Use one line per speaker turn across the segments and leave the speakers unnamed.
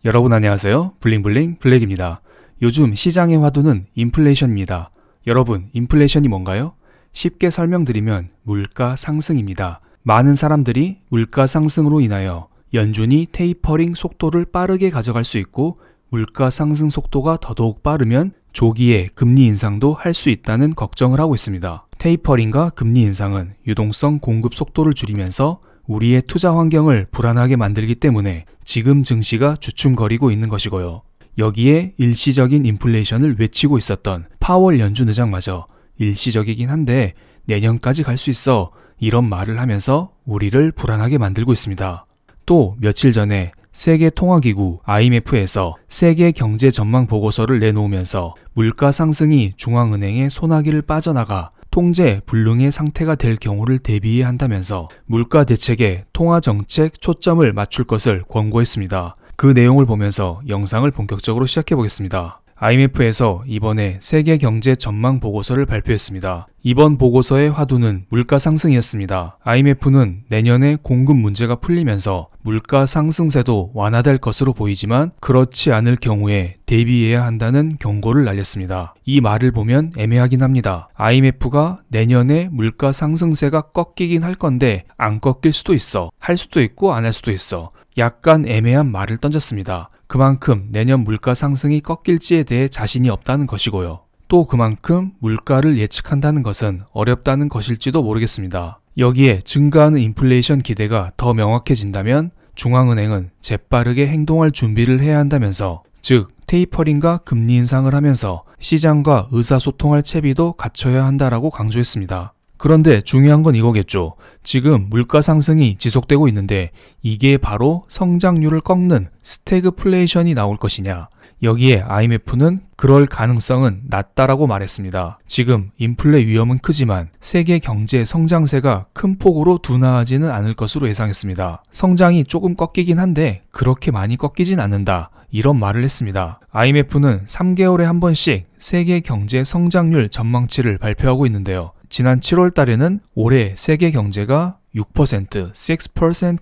여러분 안녕하세요. 블링블링 블랙입니다. 요즘 시장의 화두는 인플레이션입니다. 여러분, 인플레이션이 뭔가요? 쉽게 설명드리면 물가 상승입니다. 많은 사람들이 물가 상승으로 인하여 연준이 테이퍼링 속도를 빠르게 가져갈 수 있고 물가 상승 속도가 더더욱 빠르면 조기에 금리 인상도 할 수 있다는 걱정을 하고 있습니다. 테이퍼링과 금리 인상은 유동성 공급 속도를 줄이면서 우리의 투자 환경을 불안하게 만들기 때문에 지금 증시가 주춤거리고 있는 것이고요. 여기에 일시적인 인플레이션을 외치고 있었던 파월 연준 의장마저 일시적이긴 한데 내년까지 갈 수 있어 이런 말을 하면서 우리를 불안하게 만들고 있습니다. 또 며칠 전에 세계통화기구 IMF에서 세계 경제 전망 보고서를 내놓으면서 물가 상승이 중앙은행의 소나기를 빠져나가 통제 불능의 상태가 될 경우를 대비해야 한다면서 물가 대책에 통화정책 초점을 맞출 것을 권고했습니다. 그 내용을 보면서 영상을 본격적으로 시작해 보겠습니다. IMF에서 이번에 세계 경제 전망 보고서를 발표했습니다. 이번 보고서의 화두는 물가 상승이었습니다. IMF는 내년에 공급 문제가 풀리면서 물가 상승세도 완화될 것으로 보이지만 그렇지 않을 경우에 대비해야 한다는 경고를 날렸습니다. 이 말을 보면 애매하긴 합니다. IMF가 내년에 물가 상승세가 꺾이긴 할 건데 안 꺾일 수도 있어. 할 수도 있고 안 할 수도 있어. 약간 애매한 말을 던졌습니다. 그만큼 내년 물가 상승이 꺾일지에 대해 자신이 없다는 것이고요. 또 그만큼 물가를 예측한다는 것은 어렵다는 것일지도 모르겠습니다. 여기에 증가하는 인플레이션 기대가 더 명확해진다면 중앙은행은 재빠르게 행동할 준비를 해야 한다면서, 즉 테이퍼링과 금리 인상을 하면서 시장과 의사소통할 채비도 갖춰야 한다라고 강조했습니다. 그런데 중요한 건 이거겠죠. 지금 물가 상승이 지속되고 있는데 이게 바로 성장률을 꺾는 스태그플레이션이 나올 것이냐. 여기에 IMF는 그럴 가능성은 낮다라고 말했습니다. 지금 인플레 위험은 크지만 세계 경제 성장세가 큰 폭으로 둔화하지는 않을 것으로 예상했습니다. 성장이 조금 꺾이긴 한데 그렇게 많이 꺾이진 않는다. 이런 말을 했습니다. IMF는 3개월에 한 번씩 세계 경제 성장률 전망치를 발표하고 있는데요. 지난 7월 달에는 올해 세계 경제가 6%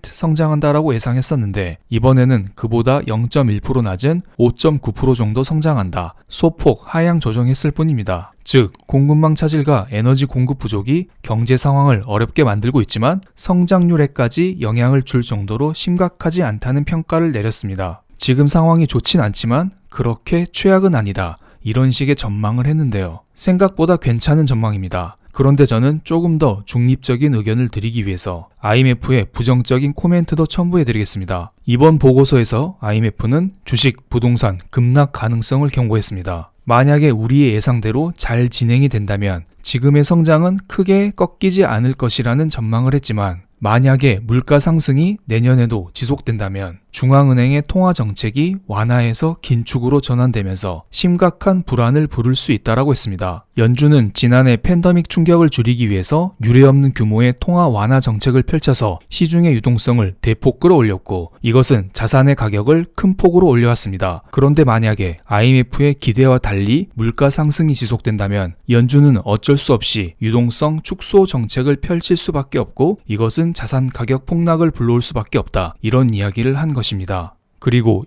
성장한다라고 예상했었는데 이번에는 그보다 0.1% 낮은 5.9% 정도 성장한다. 소폭 하향 조정했을 뿐입니다. 즉 공급망 차질과 에너지 공급 부족이 경제 상황을 어렵게 만들고 있지만 성장률에까지 영향을 줄 정도로 심각하지 않다는 평가를 내렸습니다. 지금 상황이 좋진 않지만 그렇게 최악은 아니다. 이런 식의 전망을 했는데요. 생각보다 괜찮은 전망입니다. 그런데 저는 조금 더 중립적인 의견을 드리기 위해서 IMF의 부정적인 코멘트도 첨부해드리겠습니다. 이번 보고서에서 IMF는 주식, 부동산 급락 가능성을 경고했습니다. 만약에 우리의 예상대로 잘 진행이 된다면 지금의 성장은 크게 꺾이지 않을 것이라는 전망을 했지만 만약에 물가 상승이 내년에도 지속된다면 중앙은행의 통화 정책이 완화해서 긴축으로 전환되면서 심각한 불안을 부를 수 있다라고 했습니다. 연준은 지난해 팬데믹 충격을 줄이기 위해서 유례없는 규모의 통화 완화 정책을 펼쳐서 시중의 유동성을 대폭 끌어올렸고 이것은 자산의 가격을 큰 폭으로 올려왔습니다. 그런데 만약에 IMF의 기대와 달리 물가 상승이 지속된다면 연준은 어쩔 수 없이 유동성 축소 정책을 펼칠 수밖에 없고 이것은 자산 가격 폭락을 불러올 수밖에 없다. 이런 이야기를 한 것입니다. 그리고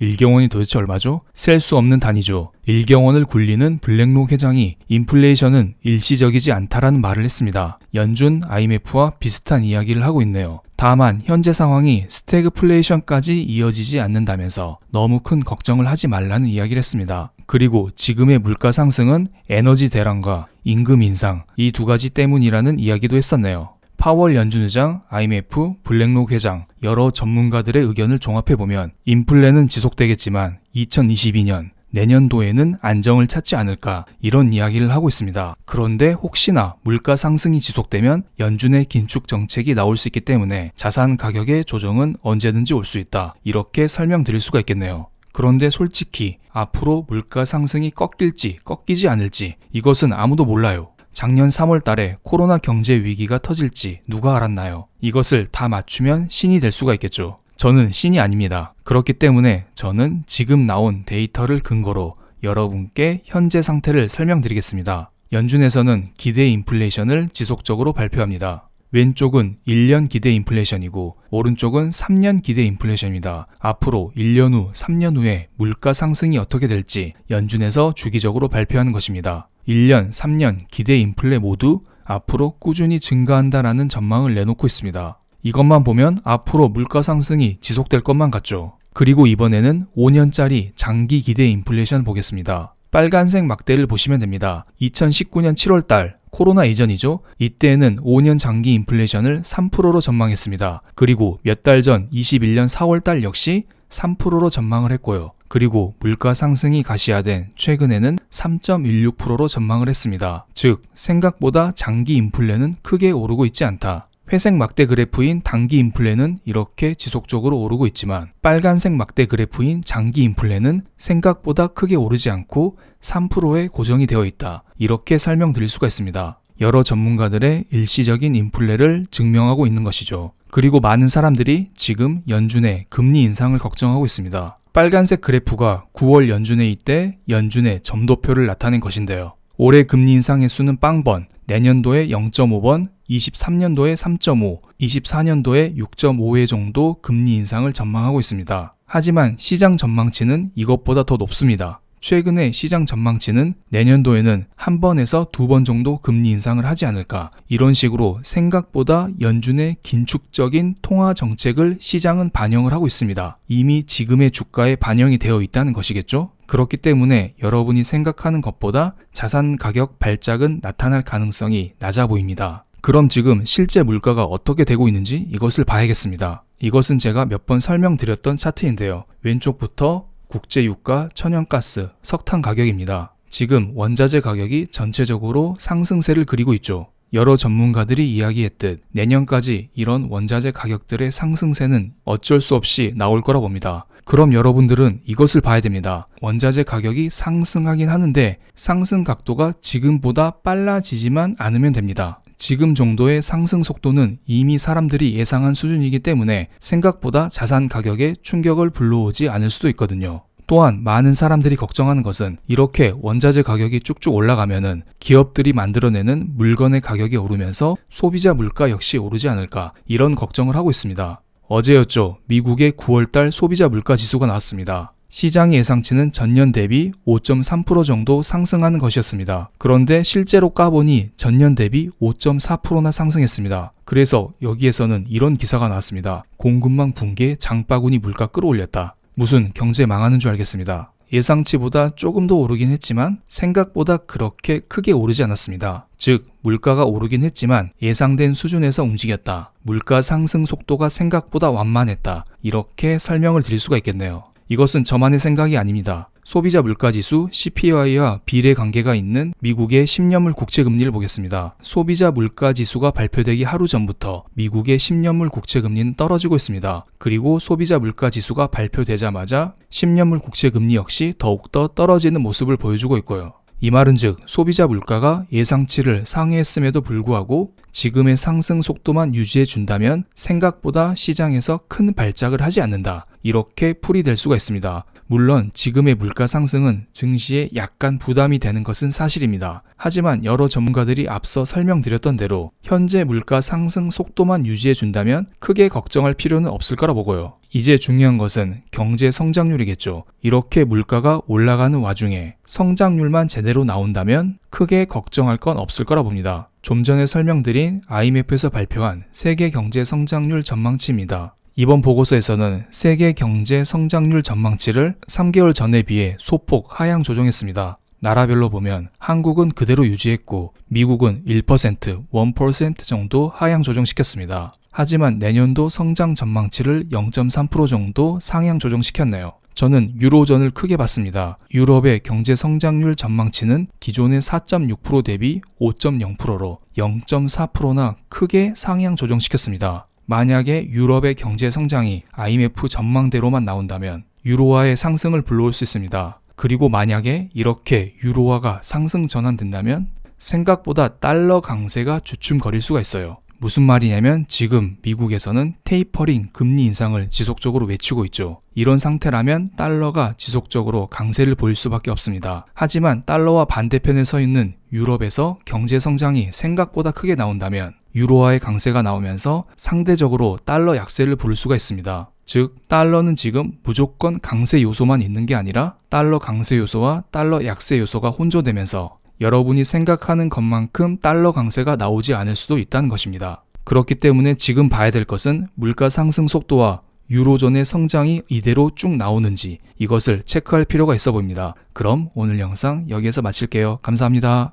일경원이 도대체 얼마죠? 셀 수 없는 단위죠. 일경원을 굴리는 블랙록 회장이 인플레이션은 일시적이지 않다라는 말을 했습니다. 연준 IMF와 비슷한 이야기를 하고 있네요. 다만 현재 상황이 스태그플레이션까지 이어지지 않는다면서 너무 큰 걱정을 하지 말라는 이야기를 했습니다. 그리고 지금의 물가 상승은 에너지 대란과 임금 인상 이 두 가지 때문이라는 이야기도 했었네요. 파월 연준 의장, IMF, 블랙록 회장, 여러 전문가들의 의견을 종합해보면 인플레는 지속되겠지만 2022년 내년도에는 안정을 찾지 않을까 이런 이야기를 하고 있습니다. 그런데 혹시나 물가 상승이 지속되면 연준의 긴축 정책이 나올 수 있기 때문에 자산 가격의 조정은 언제든지 올 수 있다. 이렇게 설명드릴 수가 있겠네요. 그런데 솔직히 앞으로 물가 상승이 꺾일지 꺾이지 않을지 이것은 아무도 몰라요. 작년 3월 달에 코로나 경제 위기가 터질지 누가 알았나요? 이것을 다 맞추면 신이 될 수가 있겠죠. 저는 신이 아닙니다. 그렇기 때문에 저는 지금 나온 데이터를 근거로 여러분께 현재 상태를 설명드리겠습니다. 연준에서는 기대 인플레이션을 지속적으로 발표합니다. 왼쪽은 1년 기대 인플레이션이고 오른쪽은 3년 기대 인플레이션입니다. 앞으로 1년 후, 3년 후에 물가 상승이 어떻게 될지 연준에서 주기적으로 발표하는 것입니다. 1년, 3년 기대 인플레 모두 앞으로 꾸준히 증가한다라는 전망을 내놓고 있습니다. 이것만 보면 앞으로 물가 상승이 지속될 것만 같죠. 그리고 이번에는 5년짜리 장기 기대 인플레이션 보겠습니다. 빨간색 막대를 보시면 됩니다. 2019년 7월달 코로나 이전이죠. 이때에는 5년 장기 인플레이션을 3%로 전망했습니다. 그리고 몇 달 전 21년 4월달 역시 3%로 전망을 했고요. 그리고 물가 상승이 가시화된 최근에는 3.16%로 전망을 했습니다. 즉 생각보다 장기 인플레는 크게 오르고 있지 않다. 회색 막대 그래프인 단기 인플레는 이렇게 지속적으로 오르고 있지만 빨간색 막대 그래프인 장기 인플레는 생각보다 크게 오르지 않고 3%에 고정이 되어 있다. 이렇게 설명드릴 수가 있습니다. 여러 전문가들의 일시적인 인플레를 증명하고 있는 것이죠. 그리고 많은 사람들이 지금 연준의 금리 인상을 걱정하고 있습니다. 빨간색 그래프가 9월 연준회의 때 연준의 점도표를 나타낸 것인데요. 올해 금리 인상 횟수는 빵번, 내년도에 0.5번, 23년도에 3.5, 24년도에 6.5회 정도 금리 인상을 전망하고 있습니다. 하지만 시장 전망치는 이것보다 더 높습니다. 최근에 시장 전망치는 내년도에는 한 번에서 두 번 정도 금리 인상을 하지 않을까, 이런 식으로 생각보다 연준의 긴축적인 통화 정책을 시장은 반영을 하고 있습니다. 이미 지금의 주가에 반영이 되어 있다는 것이겠죠? 그렇기 때문에 여러분이 생각하는 것보다 자산 가격 발작은 나타날 가능성이 낮아 보입니다. 그럼 지금 실제 물가가 어떻게 되고 있는지 이것을 봐야겠습니다. 이것은 제가 몇 번 설명드렸던 차트인데요. 왼쪽부터 국제유가, 천연가스, 석탄 가격입니다. 지금 원자재 가격이 전체적으로 상승세를 그리고 있죠. 여러 전문가들이 이야기했듯 내년까지 이런 원자재 가격들의 상승세는 어쩔 수 없이 나올 거라 봅니다. 그럼 여러분들은 이것을 봐야 됩니다. 원자재 가격이 상승하긴 하는데 상승 각도가 지금보다 빨라지지만 않으면 됩니다. 지금 정도의 상승 속도는 이미 사람들이 예상한 수준이기 때문에 생각보다 자산 가격에 충격을 불러오지 않을 수도 있거든요. 또한 많은 사람들이 걱정하는 것은 이렇게 원자재 가격이 쭉쭉 올라가면은 기업들이 만들어내는 물건의 가격이 오르면서 소비자 물가 역시 오르지 않을까, 이런 걱정을 하고 있습니다. 어제였죠. 미국의 9월달 소비자 물가 지수가 나왔습니다. 시장의 예상치는 전년 대비 5.3% 정도 상승하는 것이었습니다. 그런데 실제로 까보니 전년 대비 5.4%나 상승했습니다. 그래서 여기에서는 이런 기사가 나왔습니다. 공급망 붕괴, 장바구니 물가 끌어올렸다. 무슨 경제 망하는 줄 알겠습니다. 예상치보다 조금 더 오르긴 했지만 생각보다 그렇게 크게 오르지 않았습니다. 즉 물가가 오르긴 했지만 예상된 수준에서 움직였다. 물가 상승 속도가 생각보다 완만했다. 이렇게 설명을 드릴 수가 있겠네요. 이것은 저만의 생각이 아닙니다. 소비자 물가지수 CPI와 비례 관계가 있는 미국의 10년물 국채금리를 보겠습니다. 소비자 물가지수가 발표되기 하루 전부터 미국의 10년물 국채금리는 떨어지고 있습니다. 그리고 소비자 물가지수가 발표되자마자 10년물 국채금리 역시 더욱더 떨어지는 모습을 보여주고 있고요. 이 말은즉 소비자 물가가 예상치를 상회했음에도 불구하고 지금의 상승 속도만 유지해 준다면 생각보다 시장에서 큰 발작을 하지 않는다. 이렇게 풀이될 수가 있습니다. 물론 지금의 물가 상승은 증시에 약간 부담이 되는 것은 사실입니다. 하지만 여러 전문가들이 앞서 설명드렸던 대로 현재 물가 상승 속도만 유지해 준다면 크게 걱정할 필요는 없을 거라 보고요. 이제 중요한 것은 경제 성장률이겠죠. 이렇게 물가가 올라가는 와중에 성장률만 제대로 나온다면 크게 걱정할 건 없을 거라 봅니다. 좀 전에 설명드린 IMF에서 발표한 세계 경제 성장률 전망치입니다. 이번 보고서에서는 세계 경제 성장률 전망치를 3개월 전에 비해 소폭 하향 조정했습니다. 나라별로 보면 한국은 그대로 유지했고 미국은 1%, 1% 정도 하향 조정시켰습니다. 하지만 내년도 성장 전망치를 0.3% 정도 상향 조정시켰네요. 저는 유로존을 크게 봤습니다. 유럽의 경제 성장률 전망치는 기존의 4.6% 대비 5.0%로 0.4%나 크게 상향 조정시켰습니다. 만약에 유럽의 경제 성장이 IMF 전망대로만 나온다면 유로화의 상승을 불러올 수 있습니다. 그리고 만약에 이렇게 유로화가 상승 전환된다면 생각보다 달러 강세가 주춤거릴 수가 있어요. 무슨 말이냐면 지금 미국에서는 테이퍼링 금리 인상을 지속적으로 외치고 있죠. 이런 상태라면 달러가 지속적으로 강세를 보일 수밖에 없습니다. 하지만 달러와 반대편에 서 있는 유럽에서 경제 성장이 생각보다 크게 나온다면 유로화의 강세가 나오면서 상대적으로 달러 약세를 부를 수가 있습니다. 즉, 달러는 지금 무조건 강세 요소만 있는 게 아니라 달러 강세 요소와 달러 약세 요소가 혼조되면서 여러분이 생각하는 것만큼 달러 강세가 나오지 않을 수도 있다는 것입니다. 그렇기 때문에 지금 봐야 될 것은 물가 상승 속도와 유로존의 성장이 이대로 쭉 나오는지 이것을 체크할 필요가 있어 보입니다. 그럼 오늘 영상 여기에서 마칠게요. 감사합니다.